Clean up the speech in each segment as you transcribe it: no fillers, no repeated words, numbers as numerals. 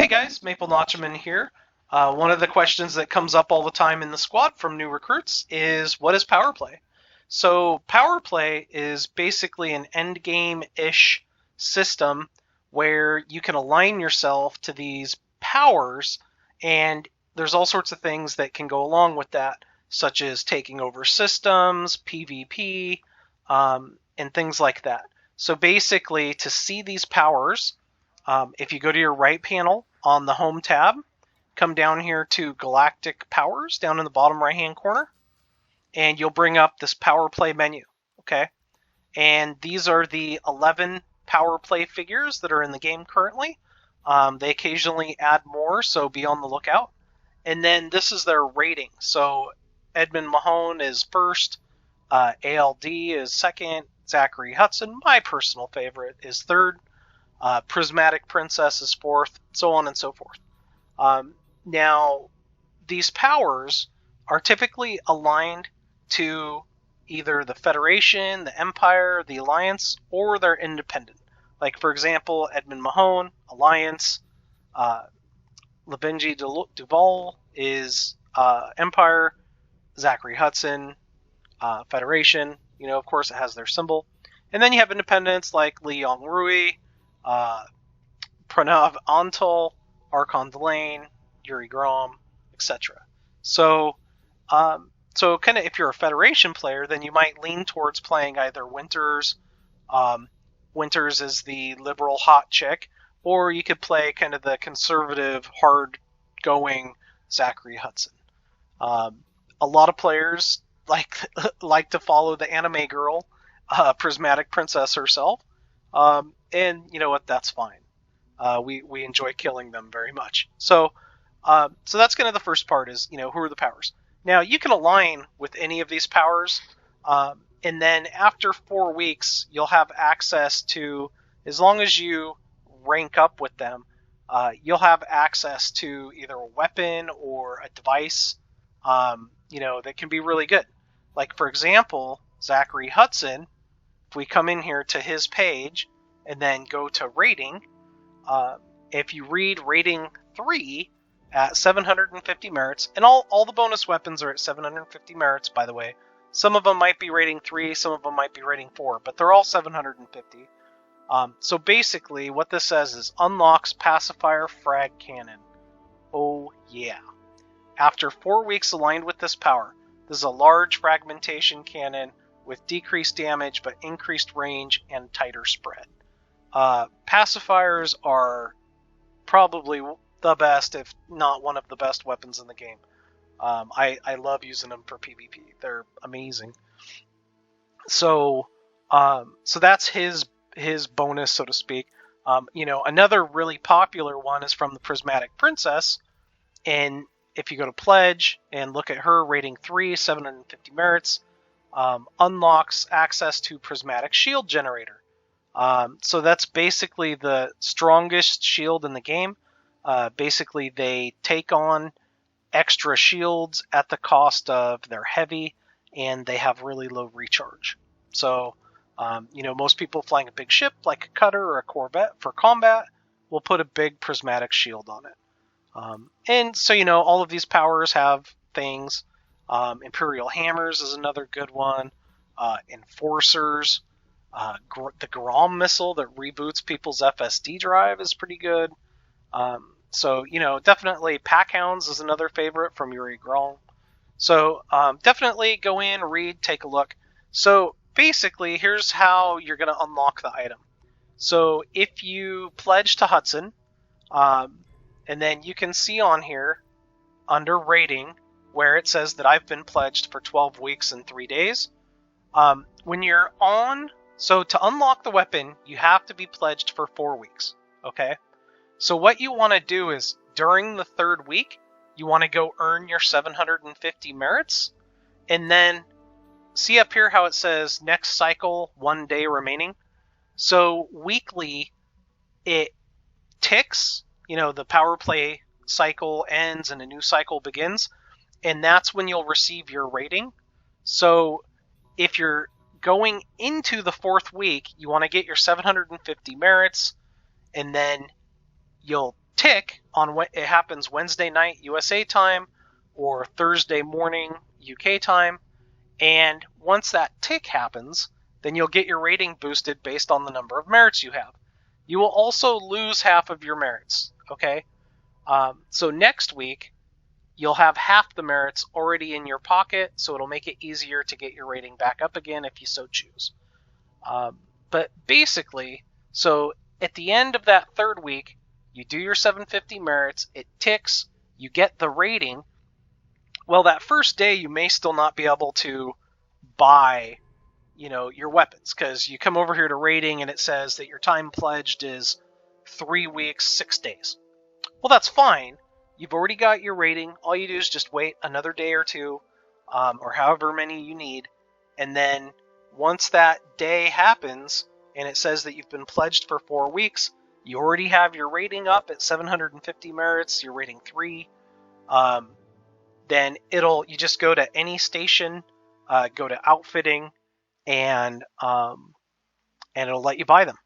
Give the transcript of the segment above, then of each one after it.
Hey guys, Maple Notchman here. One of the questions that comes up all the time in the squad from new recruits is, what is power play? So power play is basically an end game-ish system where you can align yourself to these powers, and there's all sorts of things that can go along with that, such as taking over systems, PvP, and things like that. So basically, to see these powers, if you go to your right panel on the Home tab, come down here to Galactic Powers down in the bottom right-hand corner, and you'll bring up this Power Play menu, okay? And these are the 11 Power Play figures that are in the game currently. They occasionally add more, so be on the lookout. And then this is their rating. So Edmund Mahone is first, ALD is second, Zachary Hudson, my personal favorite, is third, Prismatic Princess is fourth, so on and so forth. Now, these powers are typically aligned to either the Federation, the Empire, the Alliance, or they're independent. Like, for example, Edmund Mahone, Alliance, Lavenji Duval is Empire, Zachary Hudson, Federation. You know, of course, it has their symbol. And then you have independents like Li Yongrui, Pranav Antal, Archon Delane, Yuri Grom, etc. So kind of if you're a Federation player, then you might lean towards playing either Winters. Winters is the liberal hot chick, or you could play kind of the conservative, hard-going Zachary Hudson. A lot of players like to follow the anime girl, Prismatic Princess herself. And you know what? That's fine. We enjoy killing them very much. So that's kind of the first part is, you know, who are the powers? Now, you can align with any of these powers, and then after 4 weeks, you'll have access to, as long as you rank up with them, you'll have access to either a weapon or a device, you know, that can be really good. Like, for example, Zachary Hudson, if we come in here to his page and then go to rating, if you read rating 3 at 750 merits, and all the bonus weapons are at 750 merits, by the way. Some of them might be rating 3, some of them might be rating 4, but they're all 750. So basically, what this says is unlocks pacifier frag cannon. Oh yeah. After 4 weeks aligned with this power, this is a large fragmentation cannon with decreased damage but increased range and tighter spread. Pacifiers are probably the best, if not one of the best weapons in the game. I love using them for PvP. They're amazing. So that's his bonus, so to speak. You know, another really popular one is from the Prismatic Princess, and if you go to Pledge and look at her rating 3, 750 merits, unlocks access to Prismatic Shield Generator. So that's basically the strongest shield in the game. Basically, they take on extra shields at the cost of their heavy, and they have really low recharge. So, you know, most people flying a big ship like a cutter or a corvette for combat will put a big prismatic shield on it. And so, you know, all of these powers have things. Imperial Hammers is another good one. Enforcers. The Grom missile that reboots people's FSD drive is pretty good. So, you know, definitely Packhounds is another favorite from Yuri Grom. So, definitely go in, read, take a look. So, basically, here's how you're going to unlock the item. So, if you pledge to Hudson, and then you can see on here, under rating, where it says that I've been pledged for 12 weeks and 3 days. When you're on... So to unlock the weapon, you have to be pledged for 4 weeks, okay? So what you want to do is, during the 3rd week, you want to go earn your 750 merits, and then see up here how it says next cycle, 1 day remaining? So weekly, it ticks, you know, the power play cycle ends and a new cycle begins, and that's when you'll receive your rating. So if you're going into the 4th week, you want to get your 750 merits, and then you'll tick it happens Wednesday night USA time or Thursday morning UK time. And once that tick happens, then you'll get your rating boosted based on the number of merits you have. You will also lose half of your merits, okay? So next week, you'll have half the merits already in your pocket, so it'll make it easier to get your rating back up again if you so choose. But basically, so at the end of that third week, you do your 750 merits, it ticks, you get the rating. Well, that first day, you may still not be able to buy, your weapons, because you come over here to rating and it says that your time pledged is 3 weeks, 6 days. Well, that's fine. You've already got your rating. All you do is just wait another day or two, or however many you need. And then once that day happens and it says that you've been pledged for 4 weeks, you already have your rating up at 750 merits, you're rating 3. Then you just go to any station, go to outfitting, and it'll let you buy them.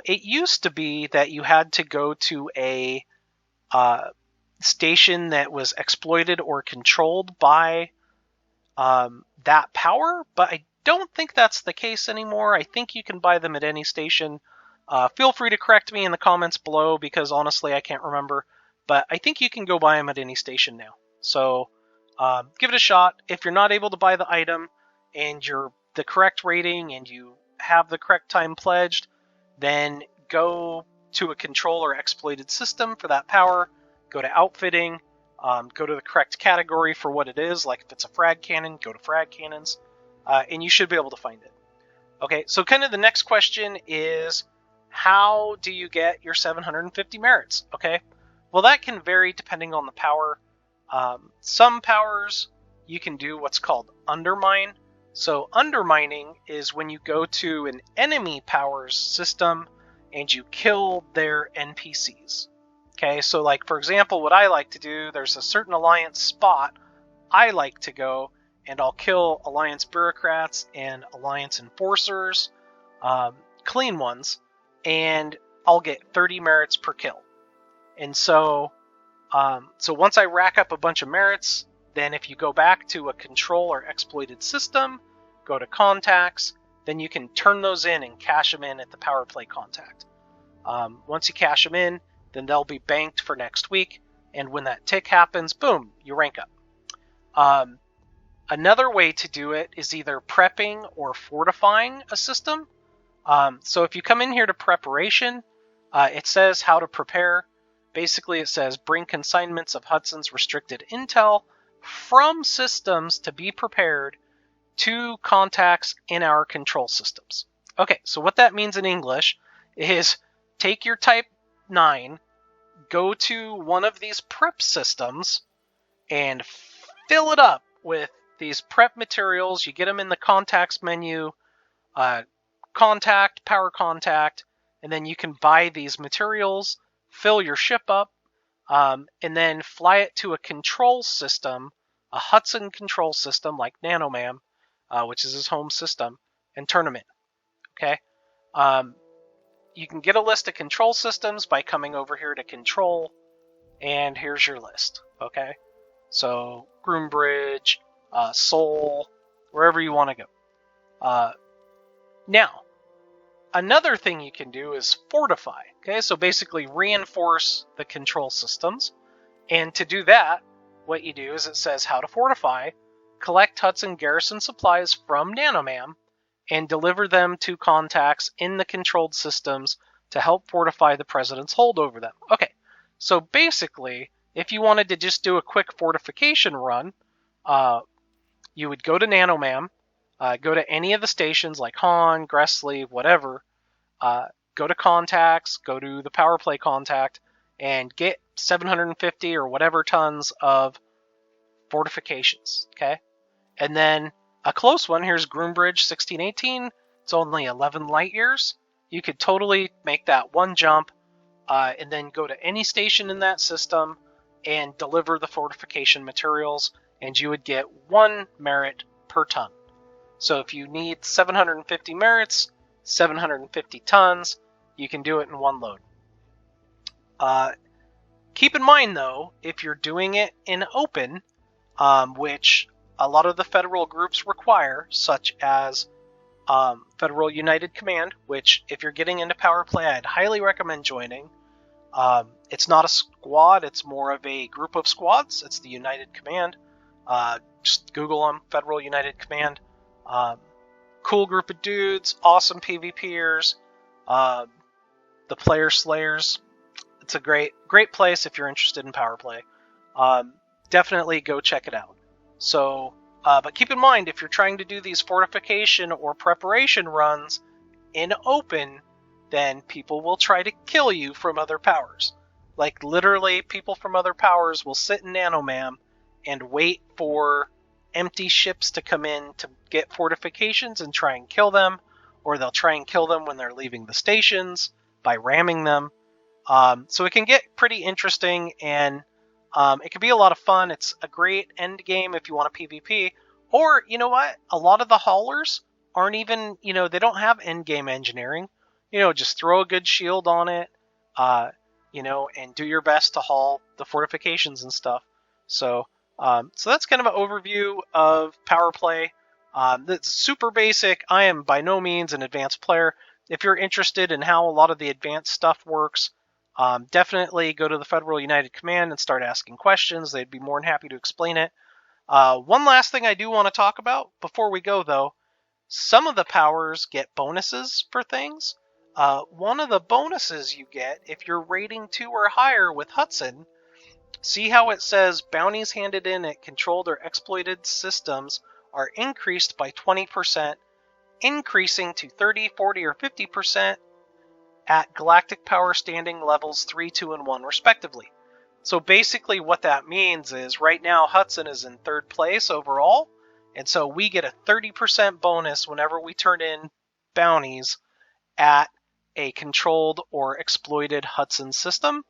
It used to be that you had to go to a station that was exploited or controlled by that power, but I don't think that's the case anymore. I think you can buy them at any station. Feel free to correct me in the comments below, because honestly I can't remember, but I think you can go buy them at any station now. So give it a shot. If you're not able to buy the item and you're the correct rating and you have the correct time pledged, then go to a control or exploited system for that power, go to outfitting, go to the correct category for what it is, like if it's a frag cannon, go to frag cannons, and you should be able to find it. Okay, so kind of the next question is, how do you get your 750 merits? Okay, well, that can vary depending on the power. Some powers you can do what's called undermine. So undermining is when you go to an enemy power's system and you kill their NPCs. Okay, so like for example, what I like to do, there's a certain alliance spot I like to go, and I'll kill alliance bureaucrats and alliance enforcers, clean ones, and I'll get 30 merits per kill. And so once I rack up a bunch of merits, then if you go back to a control or exploited system, go to contacts, then you can turn those in and cash them in at the power play contact. Once you cash them in, then they'll be banked for next week, and when that tick happens, boom, you rank up. Another way to do it is either prepping or fortifying a system. So if you come in here to preparation, it says how to prepare. Basically, it says bring consignments of Hudson's restricted intel from systems to be prepared to contacts in our control systems. Okay, so what that means in English is take your Type 9, go to one of these prep systems, and fill it up with these prep materials. You get them in the contacts menu, contact, power contact, and then you can buy these materials, fill your ship up, and then fly it to a control system, a Hudson control system like NanoMam, which is his home system, and turn them in. Okay? You can get a list of control systems by coming over here to control, and here's your list. Okay? So, Groombridge, Seoul, wherever you want to go. Now, another thing you can do is fortify. Okay, so basically reinforce the control systems. And to do that, what you do is it says how to fortify, collect Hudson garrison supplies from NanoMam, and deliver them to contacts in the controlled systems to help fortify the president's hold over them. Okay, so basically, if you wanted to just do a quick fortification run, you would go to NanoMam, go to any of the stations like Han, Gressley, whatever, go to contacts, go to the power play contact, and get 750 or whatever tons of fortifications, okay? And then a close one, here's Groombridge 1618, it's only 11 light years. You could totally make that one jump, and then go to any station in that system and deliver the fortification materials, and you would get 1 merit per ton. So if you need 750 merits, 750 tons, you can do it in one load. Keep in mind, though, if you're doing it in open, which a lot of the federal groups require, such as Federal United Command, which if you're getting into power play, I'd highly recommend joining. It's not a squad, it's more of a group of squads. It's the United Command. Just Google them, Federal United Command. Cool group of dudes, awesome PvPers, the Player Slayers. It's a great place if you're interested in power play. Definitely go check it out. So, but keep in mind, if you're trying to do these fortification or preparation runs in open, then people will try to kill you from other powers. Like, literally, people from other powers will sit in Nanomam and wait for empty ships to come in to get fortifications and try and kill them, or they'll try and kill them when they're leaving the stations by ramming them. So it can get pretty interesting, and it can be a lot of fun. It's a great end game if you want to PvP. Or, you know what? A lot of the haulers aren't even, they don't have end game engineering. Just throw a good shield on it, and do your best to haul the fortifications and stuff. So that's kind of an overview of power play. That's super basic. I am by no means an advanced player. If you're interested in how a lot of the advanced stuff works, definitely go to the Federal United Command and start asking questions. They'd be more than happy to explain it. One last thing I do want to talk about before we go, though, some of the powers get bonuses for things. One of the bonuses you get if you're rating 2 or higher with Hudson, see how it says bounties handed in at controlled or exploited systems are increased by 20%, increasing to 30, 40, or 50% at galactic power standing levels 3, 2, and 1, respectively. So basically what that means is right now Hudson is in 3rd place overall, and so we get a 30% bonus whenever we turn in bounties at a controlled or exploited Hudson system.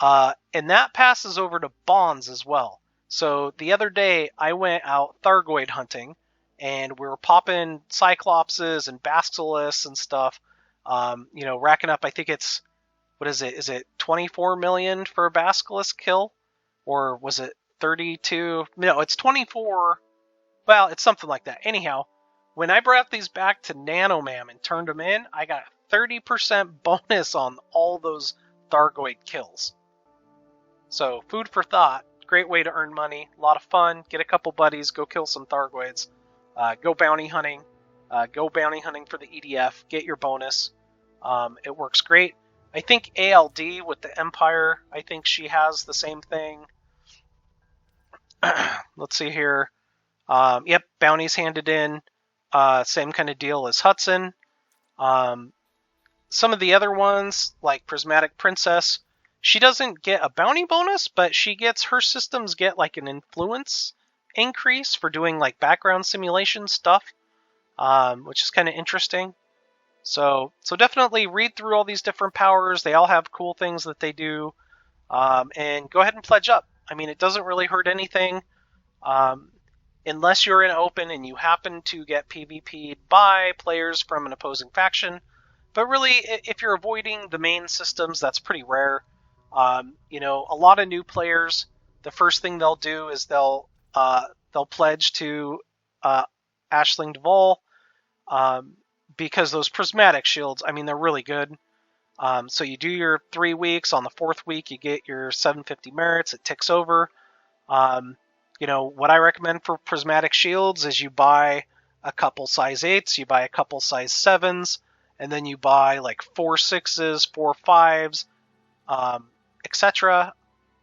And that passes over to bonds as well. So the other day I went out Thargoid hunting, and we were popping Cyclopses and Basilisks and stuff, racking up, I think it's, what is it? Is it 24 million for a Basilisk kill? Or was it 32? No, it's 24. Well, it's something like that. Anyhow, when I brought these back to Nanomam and turned them in, I got a 30% bonus on all those Thargoid kills. So, food for thought. Great way to earn money. A lot of fun. Get a couple buddies. Go kill some Thargoids. Go bounty hunting. Go bounty hunting for the EDF. Get your bonus. It works great. I think ALD with the Empire, I think she has the same thing. Let's see here. Yep, bounties handed in. Same kind of deal as Hudson. Some of the other ones, like Prismatic Princess, she doesn't get a bounty bonus, but her systems get like an influence increase for doing like background simulation stuff, which is kind of interesting. So definitely read through all these different powers. They all have cool things that they do, and go ahead and pledge up. I mean, it doesn't really hurt anything, unless you're in open and you happen to get PvP'd by players from an opposing faction. But really, if you're avoiding the main systems, that's pretty rare. A lot of new players, the first thing they'll do is they'll pledge to Ashling Duvall, because those prismatic shields, I mean, they're really good. So you do your 3 weeks. On the 4th week, you get your 750 merits. It ticks over. What I recommend for prismatic shields is you buy a couple size 8s, you buy a couple size 7s, and then you buy like 4 6s, 4 5s, etc.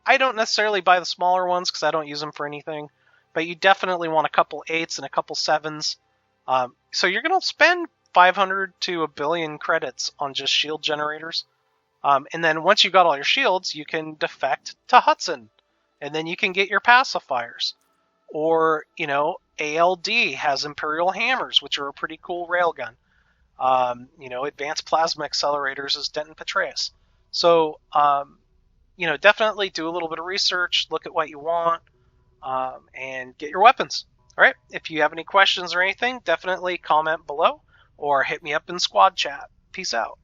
I don't necessarily buy the smaller ones because I don't use them for anything, but you definitely want a couple 8s and a couple 7s. So you're going to spend 500 to 1 billion credits on just shield generators. And then once you've got all your shields, you can defect to Hudson, and then you can get your pacifiers. Or, ALD has Imperial Hammers, which are a pretty cool railgun. Advanced Plasma Accelerators is Denton Petraeus. So, definitely do a little bit of research, look at what you want, and get your weapons. All right, if you have any questions or anything, definitely comment below or hit me up in squad chat. Peace out.